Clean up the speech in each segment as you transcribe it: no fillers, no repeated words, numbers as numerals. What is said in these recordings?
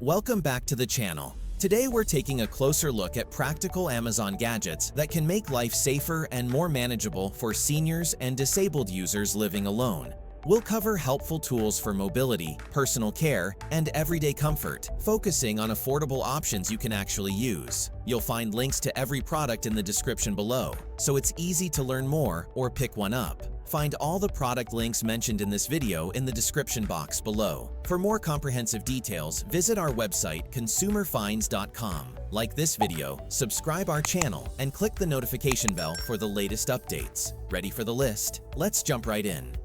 Welcome back to the channel. Today we're taking a closer look at practical Amazon gadgets that can make life safer and more manageable for seniors and disabled users living alone. We'll cover helpful tools for mobility, personal care, and everyday comfort, focusing on affordable options you can actually use. You'll find links to every product in the description below, so it's easy to learn more or pick one up. Find all the product links mentioned in this video in the description box below. For more comprehensive details, visit our website consumerfinds.com. Like this video, subscribe our channel, and click the notification bell for the latest updates. Ready for the list? Let's jump right in.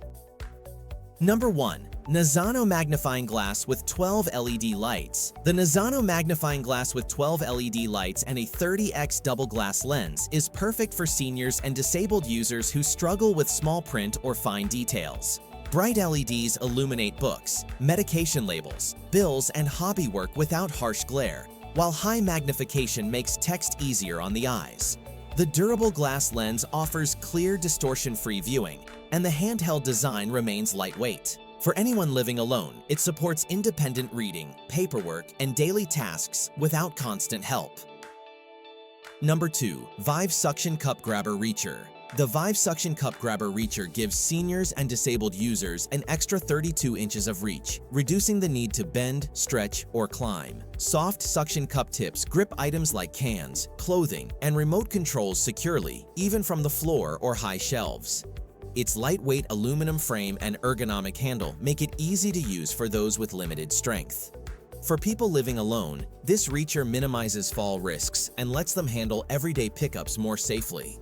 Number 1. Nazano Magnifying Glass with 12 LED Lights. The Nazano Magnifying Glass with 12 LED lights and a 30x double glass lens is perfect for seniors and disabled users who struggle with small print or fine details. Bright LEDs illuminate books, medication labels, bills, and hobby work without harsh glare, while high magnification makes text easier on the eyes. The durable glass lens offers clear, distortion-free viewing, and the handheld design remains lightweight. For anyone living alone, it supports independent reading, paperwork, and daily tasks without constant help. Number 2. Vive Suction Cup Grabber Reacher. The Vive Suction Cup Grabber Reacher gives seniors and disabled users an extra 32 inches of reach, reducing the need to bend, stretch, or climb. Soft suction cup tips grip items like cans, clothing, and remote controls securely, even from the floor or high shelves. Its lightweight aluminum frame and ergonomic handle make it easy to use for those with limited strength. For people living alone, this reacher minimizes fall risks and lets them handle everyday pickups more safely.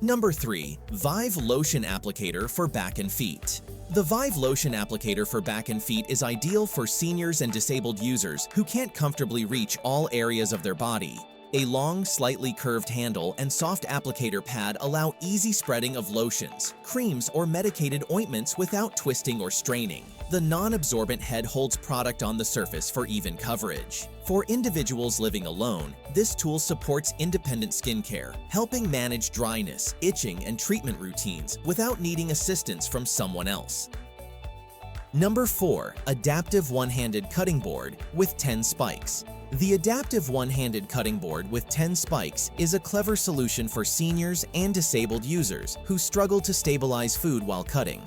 Number 3. Vive Lotion Applicator for Back and Feet. The Vive Lotion Applicator for Back and Feet is ideal for seniors and disabled users who can't comfortably reach all areas of their body. A long, slightly curved handle and soft applicator pad allow easy spreading of lotions, creams, or medicated ointments without twisting or straining. The non-absorbent head holds product on the surface for even coverage. For individuals living alone, this tool supports independent skincare, helping manage dryness, itching, and treatment routines without needing assistance from someone else. Number 4. Adaptive One-Handed Cutting Board with 10 Spikes. The adaptive one-handed cutting board with 10 spikes is a clever solution for seniors and disabled users who struggle to stabilize food while cutting.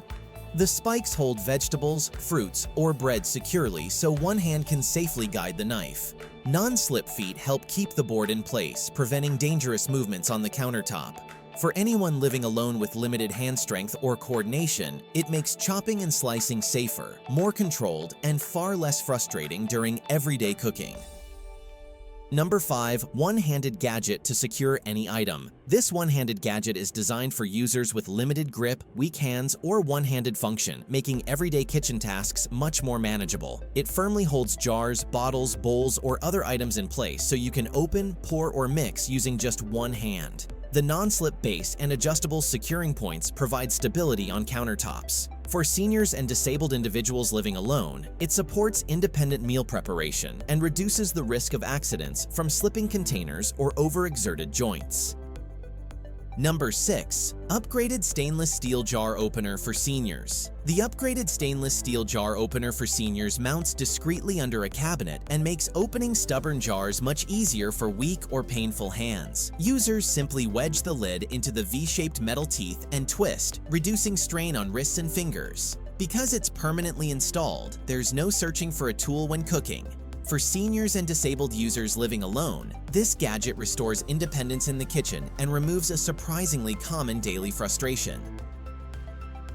The spikes hold vegetables, fruits, or bread securely so one hand can safely guide the knife. Non-slip feet help keep the board in place, preventing dangerous movements on the countertop. For anyone living alone with limited hand strength or coordination, it makes chopping and slicing safer, more controlled, and far less frustrating during everyday cooking. Number 5. One-handed gadget to secure any item. This one-handed gadget is designed for users with limited grip, weak hands, or one-handed function, making everyday kitchen tasks much more manageable. It firmly holds jars, bottles, bowls, or other items in place so you can open, pour, or mix using just one hand. The non-slip base and adjustable securing points provide stability on countertops. For seniors and disabled individuals living alone, it supports independent meal preparation and reduces the risk of accidents from slipping containers or overexerted joints. Number 6. Upgraded Stainless Steel Jar Opener for Seniors. The upgraded stainless steel jar opener for seniors mounts discreetly under a cabinet and makes opening stubborn jars much easier for weak or painful hands. Users simply wedge the lid into the V-shaped metal teeth and twist, reducing strain on wrists and fingers. Because it's permanently installed, there's no searching for a tool when cooking. For seniors and disabled users living alone, this gadget restores independence in the kitchen and removes a surprisingly common daily frustration.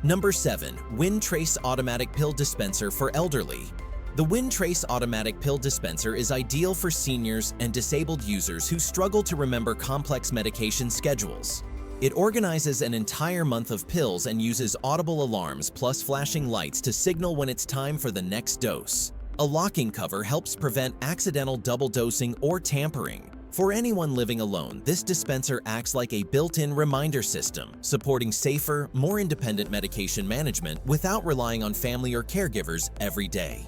Number 7. WinTrace Automatic Pill Dispenser for Elderly. The WinTrace Automatic Pill Dispenser is ideal for seniors and disabled users who struggle to remember complex medication schedules. It organizes an entire month of pills and uses audible alarms plus flashing lights to signal when it's time for the next dose. A locking cover helps prevent accidental double dosing or tampering. For anyone living alone, this dispenser acts like a built-in reminder system, supporting safer, more independent medication management without relying on family or caregivers every day.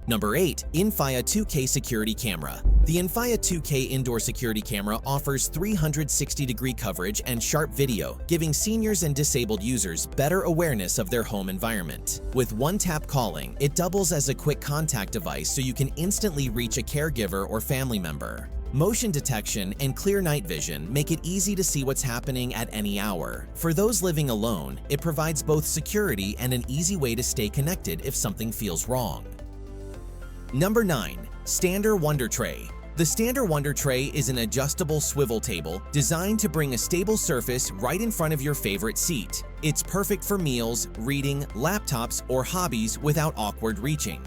Number 8. MIHAYO 2K Security Camera. The MIHAYO 2K indoor security camera offers 360-degree coverage and sharp video, giving seniors and disabled users better awareness of their home environment. With one-tap calling, it doubles as a quick contact device so you can instantly reach a caregiver or family member. Motion detection and clear night vision make it easy to see what's happening at any hour. For those living alone, it provides both security and an easy way to stay connected if something feels wrong. Number 9. Stair Wonder Tray. The Stair Wonder Tray is an adjustable swivel table designed to bring a stable surface right in front of your favorite seat. It's perfect for meals, reading, laptops, or hobbies without awkward reaching.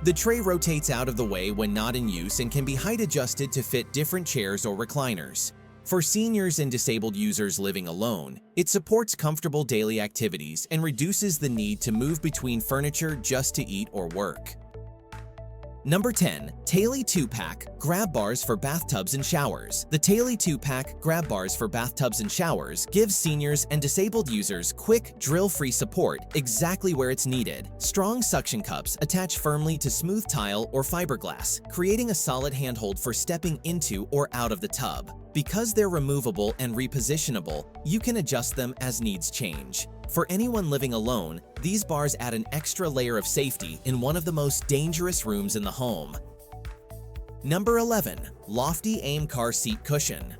The tray rotates out of the way when not in use and can be height adjusted to fit different chairs or recliners. For seniors and disabled users living alone, it supports comfortable daily activities and reduces the need to move between furniture just to eat or work. Number 10. Taily 2-Pack Grab Bars for Bathtubs and Showers. The Taily 2-Pack Grab Bars for Bathtubs and Showers gives seniors and disabled users quick, drill-free support exactly where it's needed. Strong suction cups attach firmly to smooth tile or fiberglass, creating a solid handhold for stepping into or out of the tub. Because they're removable and repositionable, you can adjust them as needs change. For anyone living alone, these bars add an extra layer of safety in one of the most dangerous rooms in the home. Number 11. Lofty Aim Car Seat Cushion.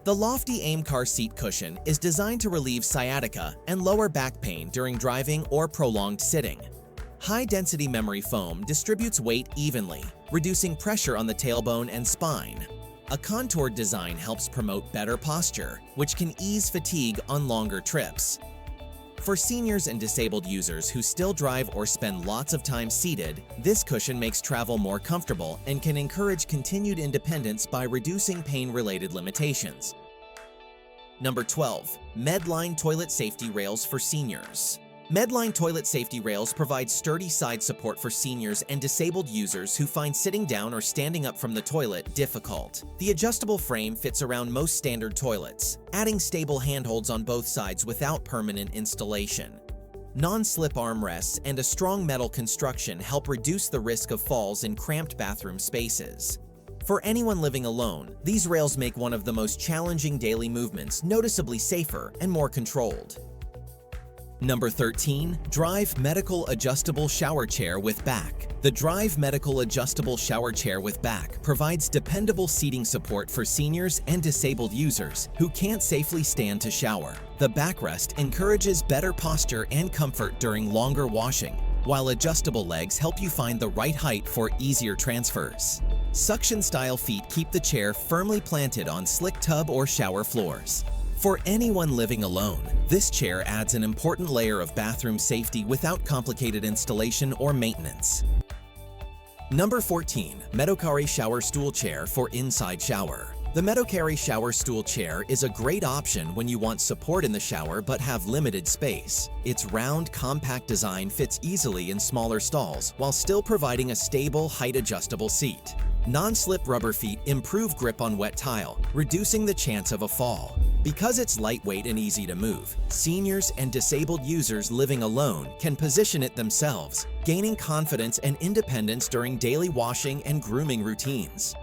The Lofty Aim Car Seat Cushion is designed to relieve sciatica and lower back pain during driving or prolonged sitting. High-density memory foam distributes weight evenly, reducing pressure on the tailbone and spine. A contoured design helps promote better posture, which can ease fatigue on longer trips. For seniors and disabled users who still drive or spend lots of time seated, this cushion makes travel more comfortable and can encourage continued independence by reducing pain-related limitations. Number 12. Medline Toilet Safety Rails for Seniors. Medline toilet safety rails provide sturdy side support for seniors and disabled users who find sitting down or standing up from the toilet difficult. The adjustable frame fits around most standard toilets, adding stable handholds on both sides without permanent installation. Non-slip armrests and a strong metal construction help reduce the risk of falls in cramped bathroom spaces. For anyone living alone, these rails make one of the most challenging daily movements noticeably safer and more controlled. Number 13. Drive Medical Adjustable Shower Chair with Back. The Drive Medical Adjustable Shower Chair with Back provides dependable seating support for seniors and disabled users who can't safely stand to shower. The backrest encourages better posture and comfort during longer washing, while adjustable legs help you find the right height for easier transfers. Suction-style feet keep the chair firmly planted on slick tub or shower floors. For anyone living alone, this chair adds an important layer of bathroom safety without complicated installation or maintenance. Number 14. Medokare Shower Stool Chair for Inside Shower. The Medokare Shower Stool Chair is a great option when you want support in the shower but have limited space. Its round, compact design fits easily in smaller stalls while still providing a stable, height-adjustable seat. Non-slip rubber feet improve grip on wet tile, reducing the chance of a fall. Because it's lightweight and easy to move, seniors and disabled users living alone can position it themselves, gaining confidence and independence during daily washing and grooming routines.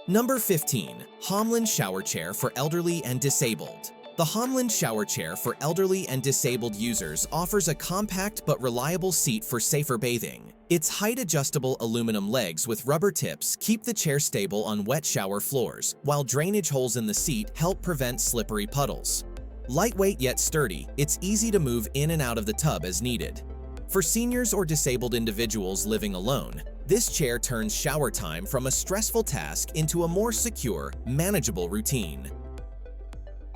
Number 15. HOMLAND Shower Chair for Elderly and Disabled. The HOMLAND Shower Chair for elderly and disabled users offers a compact but reliable seat for safer bathing. Its height-adjustable aluminum legs with rubber tips keep the chair stable on wet shower floors, while drainage holes in the seat help prevent slippery puddles. Lightweight yet sturdy, it's easy to move in and out of the tub as needed. For seniors or disabled individuals living alone, this chair turns shower time from a stressful task into a more secure, manageable routine.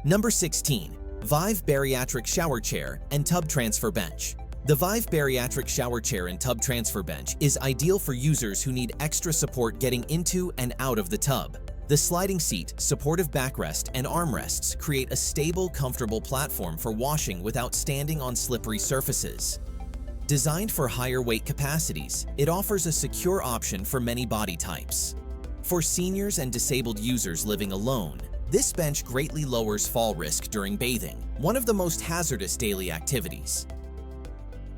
Number 16. Vive Bariatric Shower Chair and Tub Transfer Bench. The Vive Bariatric Shower Chair and Tub Transfer Bench is ideal for users who need extra support getting into and out of the tub. The sliding seat, supportive backrest, and armrests create a stable, comfortable platform for washing without standing on slippery surfaces. Designed for higher weight capacities, it offers a secure option for many body types. For seniors and disabled users living alone, this bench greatly lowers fall risk during bathing, one of the most hazardous daily activities.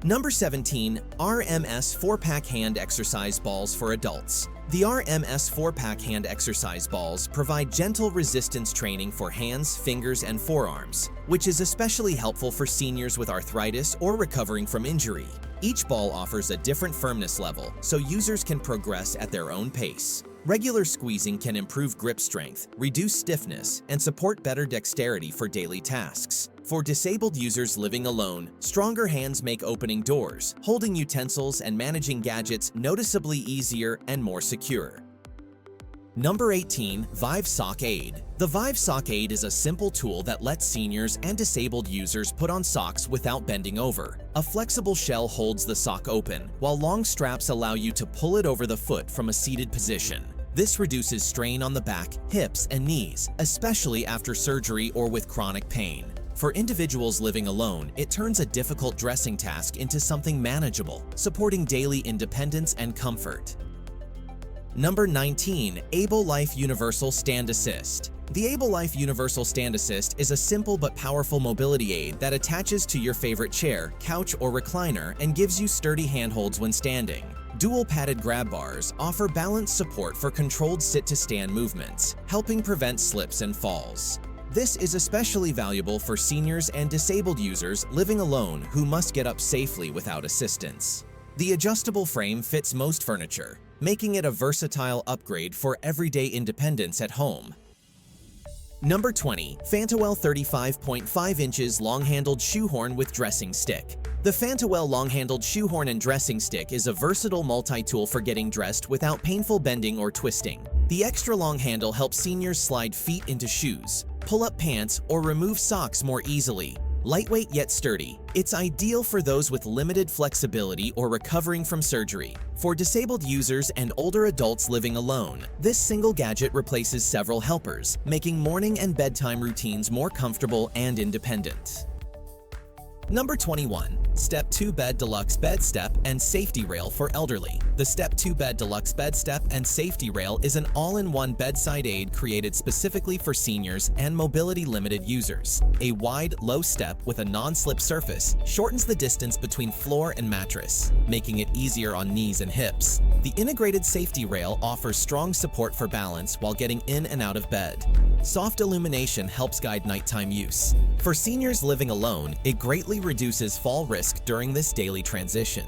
Number 17. RMS 4-Pack Hand Exercise Balls for Adults. The RMS 4-Pack Hand Exercise Balls provide gentle resistance training for hands, fingers, and forearms, which is especially helpful for seniors with arthritis or recovering from injury. Each ball offers a different firmness level, so users can progress at their own pace. Regular squeezing can improve grip strength, reduce stiffness, and support better dexterity for daily tasks. For disabled users living alone, stronger hands make opening doors, holding utensils, and managing gadgets noticeably easier and more secure. Number 18. Vive Sock Aid. The Vive Sock Aid is a simple tool that lets seniors and disabled users put on socks without bending over. A flexible shell holds the sock open, while long straps allow you to pull it over the foot from a seated position. This reduces strain on the back, hips, and knees, especially after surgery or with chronic pain. For individuals living alone, it turns a difficult dressing task into something manageable, supporting daily independence and comfort. Number 19. Able Life Universal Stand Assist. The Able Life Universal Stand Assist is a simple but powerful mobility aid that attaches to your favorite chair, couch, or recliner and gives you sturdy handholds when standing. Dual padded grab bars offer balanced support for controlled sit-to-stand movements, helping prevent slips and falls. This is especially valuable for seniors and disabled users living alone who must get up safely without assistance. The adjustable frame fits most furniture, making it a versatile upgrade for everyday independence at home. Number 20. Phantawell 35.5 inches long-handled shoehorn with dressing stick. The Phantawell long-handled shoehorn and dressing stick is a versatile multi-tool for getting dressed without painful bending or twisting. The extra long handle helps seniors slide feet into shoes, pull up pants, or remove socks more easily. Lightweight yet sturdy, it's ideal for those with limited flexibility or recovering from surgery. For disabled users and older adults living alone, this single gadget replaces several helpers, making morning and bedtime routines more comfortable and independent. Number 21. Step 2 Bed Deluxe Bed Step and Safety Rail for Elderly. The Step 2 Bed Deluxe Bed Step and Safety Rail is an all-in-one bedside aid created specifically for seniors and mobility-limited users. A wide, low step with a non-slip surface shortens the distance between floor and mattress, making it easier on knees and hips. The integrated safety rail offers strong support for balance while getting in and out of bed. Soft illumination helps guide nighttime use. For seniors living alone, it greatly reduces fall risk during this daily transition.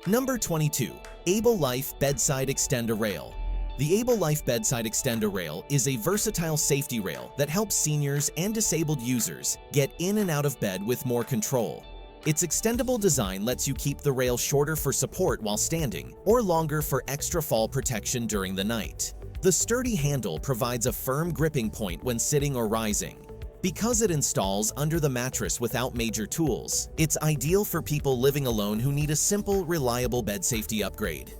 Number 22. Able Life Bedside Extender Rail. The Able Life Bedside Extender Rail is a versatile safety rail that helps seniors and disabled users get in and out of bed with more control. Its extendable design lets you keep the rail shorter for support while standing or longer for extra fall protection during the night. The sturdy handle provides a firm gripping point when sitting or rising. Because it installs under the mattress without major tools, it's ideal for people living alone who need a simple, reliable bed safety upgrade.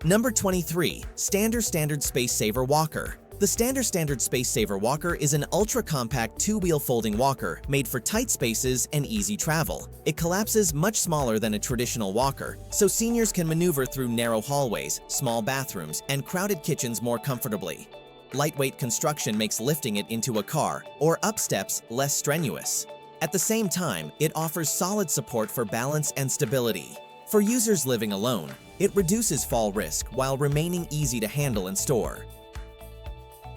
Number 23. Standard Space Saver Walker. The Standard Space Saver Walker is an ultra-compact two-wheel folding walker made for tight spaces and easy travel. It collapses much smaller than a traditional walker, so seniors can maneuver through narrow hallways, small bathrooms, and crowded kitchens more comfortably. Lightweight construction makes lifting it into a car or up steps less strenuous. At the same time, it offers solid support for balance and stability. For users living alone, it reduces fall risk while remaining easy to handle and store.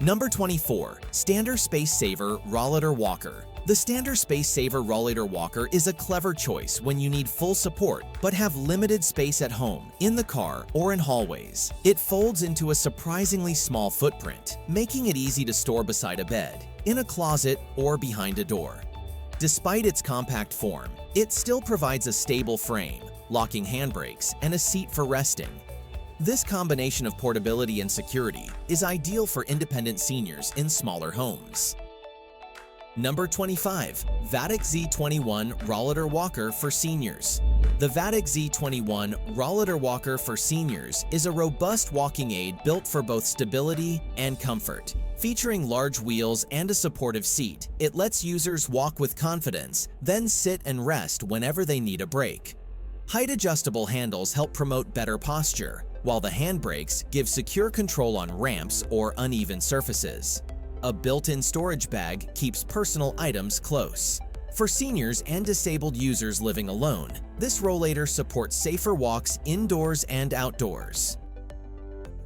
Number 24. Stair Space Saver Rollator Walker. The Stair Space Saver Rollator Walker is a clever choice when you need full support but have limited space at home, in the car, or in hallways. It folds into a surprisingly small footprint, making it easy to store beside a bed, in a closet, or behind a door. Despite its compact form, it still provides a stable frame, locking handbrakes, and a seat for resting. This combination of portability and security is ideal for independent seniors in smaller homes. Number 25. Vatic Z21 Rollator Walker for Seniors. The Vatic Z21 Rollator Walker for Seniors is a robust walking aid built for both stability and comfort. Featuring large wheels and a supportive seat, it lets users walk with confidence, then sit and rest whenever they need a break. Height-adjustable handles help promote better posture, while the handbrakes give secure control on ramps or uneven surfaces. A built-in storage bag keeps personal items close. For seniors and disabled users living alone, this rollator supports safer walks indoors and outdoors.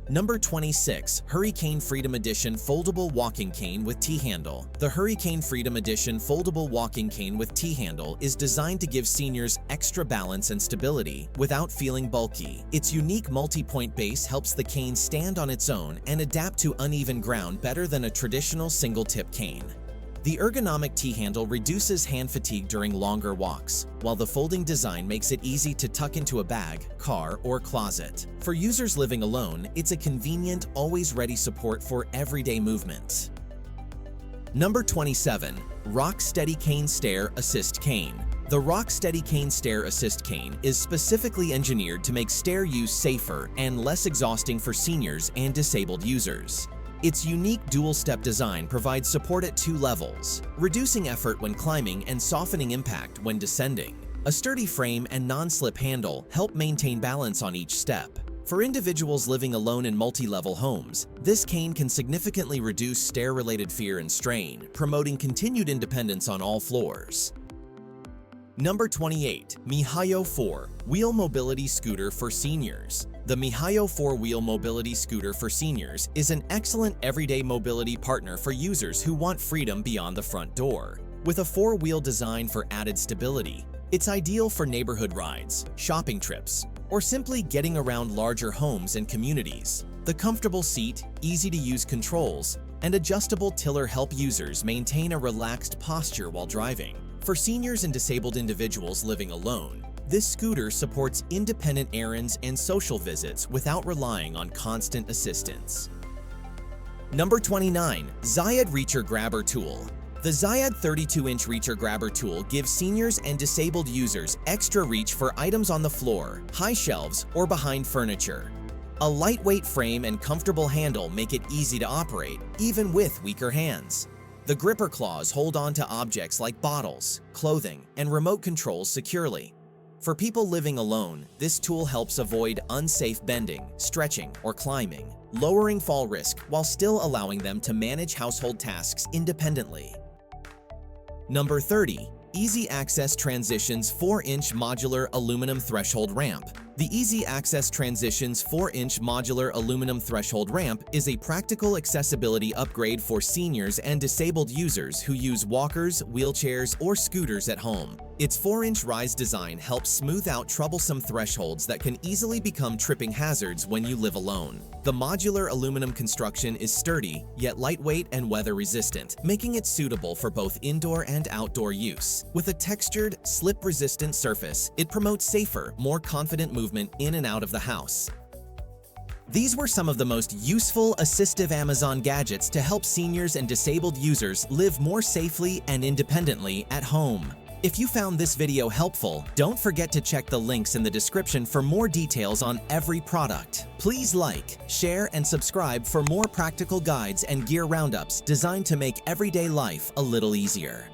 Number 26. HurryCane Freedom Edition Foldable Walking Cane with T-Handle. The HurryCane Freedom Edition Foldable Walking Cane with T-Handle is designed to give seniors extra balance and stability without feeling bulky. Its unique multi-point base helps the cane stand on its own and adapt to uneven ground better than a traditional single-tip cane. The ergonomic T-handle reduces hand fatigue during longer walks, while the folding design makes it easy to tuck into a bag, car, or closet. For users living alone, it's a convenient, always-ready support for everyday movement. Number 27. Rock Steady Cane Stair Assist Cane. The Rock Steady Cane Stair Assist Cane is specifically engineered to make stair use safer and less exhausting for seniors and disabled users. Its unique dual-step design provides support at 2 levels, reducing effort when climbing and softening impact when descending. A sturdy frame and non-slip handle help maintain balance on each step. For individuals living alone in multi-level homes, this cane can significantly reduce stair-related fear and strain, promoting continued independence on all floors. Number 28. MIHAYO 4 Wheel Mobility Scooter for Seniors. The MIHAYO 4-wheel mobility scooter for seniors is an excellent everyday mobility partner for users who want freedom beyond the front door. With a 4-wheel design for added stability, it's ideal for neighborhood rides, shopping trips, or simply getting around larger homes and communities. The comfortable seat, easy-to-use controls, and adjustable tiller help users maintain a relaxed posture while driving. For seniors and disabled individuals living alone, this scooter supports independent errands and social visits without relying on constant assistance. Number 29. ZAYAD Reacher Grabber Tool. The ZAYAD 32-inch Reacher Grabber Tool gives seniors and disabled users extra reach for items on the floor, high shelves, or behind furniture. A lightweight frame and comfortable handle make it easy to operate, even with weaker hands. The gripper claws hold on to objects like bottles, clothing, and remote controls securely. For people living alone, this tool helps avoid unsafe bending, stretching, or climbing, lowering fall risk while still allowing them to manage household tasks independently. Number 30. Easy Access Transitions 4-inch Modular Aluminum Threshold Ramp. The Easy Access Transitions 4-inch Modular Aluminum Threshold Ramp is a practical accessibility upgrade for seniors and disabled users who use walkers, wheelchairs, or scooters at home. Its 4-inch rise design helps smooth out troublesome thresholds that can easily become tripping hazards when you live alone. The modular aluminum construction is sturdy, yet lightweight and weather-resistant, making it suitable for both indoor and outdoor use. With a textured, slip-resistant surface, it promotes safer, more confident movement in and out of the house. These were some of the most useful assistive Amazon gadgets to help seniors and disabled users live more safely and independently at home. If you found this video helpful, don't forget to check the links in the description for more details on every product. Please like, share, and subscribe for more practical guides and gear roundups designed to make everyday life a little easier.